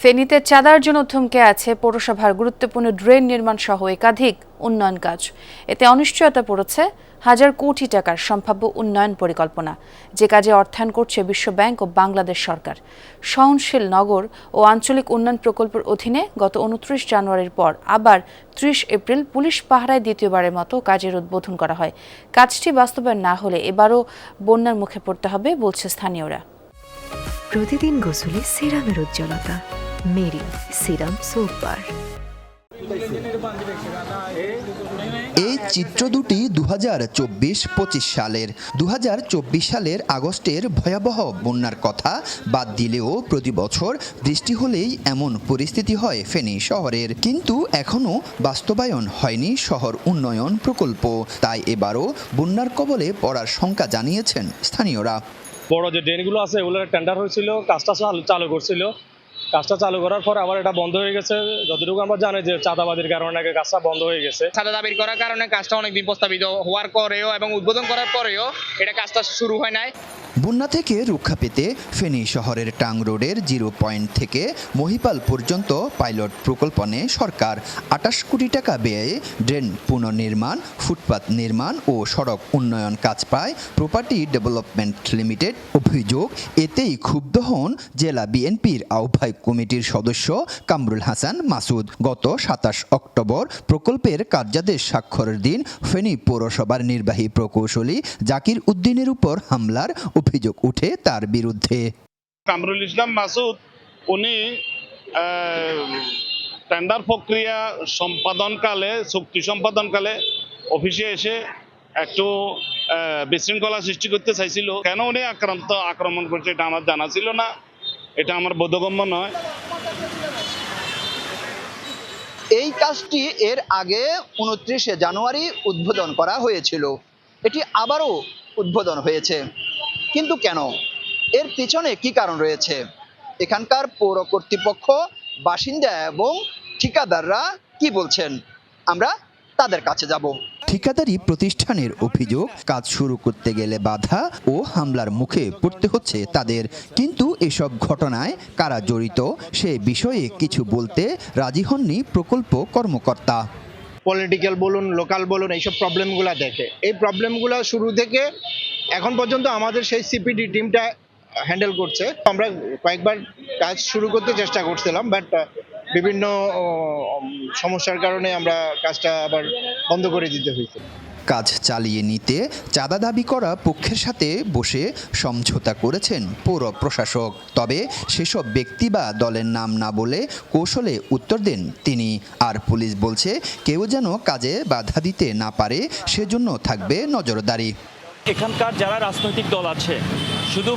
ফেনীতে চাঁদার জন্য থমকে আছে পৌরসভার গুরুত্বপূর্ণ ড্রেন নির্মাণ সহ একাধিক উন্নয়ন কাজ। এতে অনিশ্চয়তা পড়েছে হাজার কোটি টাকার সম্ভাব্য উন্নয়ন পরিকল্পনা, যে কাজে অর্থায়ন করছে বিশ্বব্যাংক ও বাংলাদেশ সরকার। সহনশীল নগর ও আঞ্চলিক উন্নয়ন প্রকল্পের অধীনে গত 29 জানুয়ারির পর আবার 30 এপ্রিল পুলিশ পাহারায় দ্বিতীয়বারের মতো কাজের উদ্বোধন করা হয়। কাজটি বাস্তবায়ন না হলে এবারও বন্যার মুখে পড়তে হবে বলছে স্থানীয়রা। প্রতিদিন গোসলে সিরামের উজ্জ্বলতা মেরি সিরাম সোপ বার। এই চিত্র দুটি 2024-25 সালের। 2024 সালের আগস্টের ভয়াবহ বন্যার কথা বাদ দিলেও প্রতি বছর বৃষ্টি হলেই এমন পরিস্থিতি হয় ফেনী শহরের, কিন্তু এখনও বাস্তবায়ন হয়নি শহর উন্নয়ন প্রকল্প। তাই এবারও বন্যার কবলে পড়ার শঙ্কা জানিয়েছেন স্থানীয়রা। বড় যে ড্রেনগুলো আছে ওগুলোর টেন্ডার হয়েছিল, কাজটা চালু করছিল। কাজটা চালু করার পর আবার এটা বন্ধ হয়ে গেছে। যতটুকু আমরা জানি যে চাঁদাবাজির কারণে কাজটা বন্ধ হয়ে গেছে। চাঁদা দাবির করার কারণে কাজটা অনেকদিন প্রস্তাবিত হওয়ার পরেও এবং উদ্বোধন করার পরেও এটা কাজটা শুরু হয় নাই। বন্যা থেকে রক্ষা পেতে ফেনী শহরের টাং রোডের 0 পয়েন্ট থেকে মহিপাল পর্যন্ত পাইলট প্রকল্প নেয় সরকার। 28 কোটি টাকা ব্যয়ে ড্রেন পুনর্নির্মাণ, ফুটপাত নির্মাণ ও সড়ক উন্নয়ন কাজ পায় প্রপার্টি ডেভেলপমেন্ট লিমিটেড। অভিযোগ, এতেই ক্ষুব্ধ হন জেলা বিএনপির আহ্বায়ক কমিটির সদস্য কামরুল হাসান মাসুদ। গত 27 অক্টোবর প্রকল্পের কার্যাদেশ স্বাক্ষরের দিন ফেনী পৌরসভার নির্বাহী প্রকৌশলী জাকির উদ্দিনের উপর হামলার অভিযোগ উঠে তার বিরুদ্ধে। কামরুল ইসলাম মাসুদ উনি টেন্ডার প্রক্রিয়া সম্পাদনকালে, চুক্তি সম্পাদনকালে অফিসে এসে একটু বিশৃঙ্খলা সৃষ্টি করতে চাইছিল। কেন উনি আক্রমণ করছে এটা আমার জানা ছিল না, এটা আমার বোধগম্য নয়। এই কাজটি এর আগে 29 জানুয়ারি উদ্বোধন করা হয়েছিল, এটি আবারও উদ্বোধন হয়েছে, কিন্তু কেন? এর পিছনে কি কারণ রয়েছে? এখানকার পৌর কর্তৃপক্ষ, বাসিন্দা এবং ঠিকাদাররা কি বলছেন, আমরা তাদের কাছে যাব। ঠিকাদারি প্রতিষ্ঠানের অভিযোগ, কাজ শুরু করতে গেলে বাধা ও হামলার মুখে পড়তে হচ্ছে তাদের। কিন্তু এসব ঘটনায় কারা জড়িত সে বিষয়ে কিছু বলতে রাজি হননি প্রকল্প কর্মকর্তা। পলিটিক্যাল বলুন, লোকাল বলুন, এইসব প্রবলেমগুলো দেখে। এই প্রবলেমগুলো শুরু থেকে এখন পর্যন্ত আমাদের সেই সিপিডি টিমটা হ্যান্ডেল করছে। আমরা কয়েকবার কাজ শুরু করতে চেষ্টা করছিলাম, বাট বিভিন্ন সমস্যার কারণে আমরা কাজটা আবার বন্ধ করে দিতে হয়েছে। কাজ চালিয়ে নিতে চাঁদা দাবি করা পক্ষের সাথে বসে সমঝোতা করেছেন পৌর প্রশাসক। তবে সেসব ব্যক্তি বা দলের নাম না বলে কৌশলে উত্তর দেন তিনি। আর পুলিশ বলছে কেউ যেন কাজে বাধা দিতে না পারে, সেজন্য থাকবে নজরদারি। এখানকার যারা রাজনৈতিক দল আছে, শুধু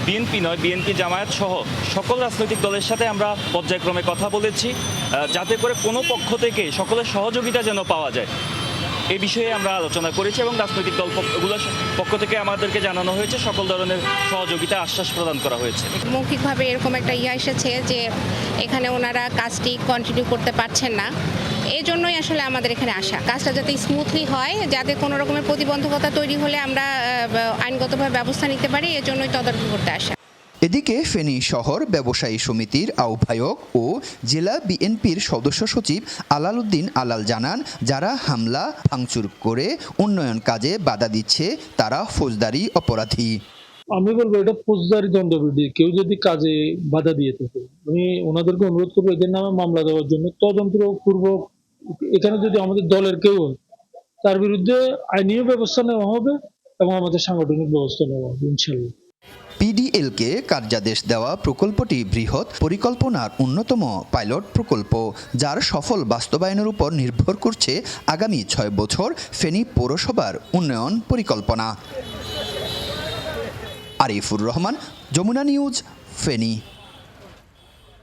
বিএনপি নয়, বিএনপি জামায়াত সহ সকল রাজনৈতিক দলের সাথে আমরা পর্যায়ক্রমে কথা বলেছি, যাতে করে কোনো পক্ষ থেকে সকলের সহযোগিতা যেন পাওয়া যায় এই বিষয়ে আমরা আলোচনা করেছি এবং রাজনৈতিক দলগুলোর পক্ষ থেকে আমাদেরকে জানানো হয়েছে সকল ধরনের সহযোগিতা আশ্বাস প্রদান করা হয়েছে। মৌখিকভাবে এরকম একটা এসেছে যে এখানে ওনারা কাজটি কন্টিনিউ করতে পারছেন না, এই জন্যই আসলে আমাদের এখানে আসা। কাজটা যাতে স্মুথলি হয়, যাতে কোনো রকমের প্রতিবন্ধকতা তৈরি হলে আমরা আইনগতভাবে ব্যবস্থা নিতে পারি, এই জন্যই তদারকি করতে আসা। এদিকে ফেনী শহর ব্যবসায়ী সমিতির আহ্বায়ক ও জেলা বিএনপির সদস্য সচিব আলাল উদ্দিন আলাল জানান, যারা হামলা ভাঙচুর করে উন্নয়ন কাজে বাধা দিচ্ছে তারা ফৌজদারি অপরাধী। আমি বলবো এটা ফৌজদারি দণ্ডবিধি। কেউ যদি কাজে বাধা দিয়ে থাকে, আমি ওনাদেরকে অনুরোধ করবো এদের নামে মামলা দেওয়ার জন্য। তদন্তপূর্বক এখানে যদি আমাদের দলের কেউ তার বিরুদ্ধে আইনীয় ব্যবস্থা নেওয়া হবে এবং আমাদের সাংগঠনিক ব্যবস্থা নেওয়া হবে ইনশাল্লাহ। পিডিএলকে কার্যাদেশ দেওয়া প্রকল্পটি বৃহৎ পরিকল্পনার অন্যতম পাইলট প্রকল্প, যার সফল বাস্তবায়নের উপর নির্ভর করছে আগামী 6 বছর ফেনী পৌরসভার উন্নয়ন পরিকল্পনা। আরিফুর রহমান, যমুনা নিউজ, ফেনী।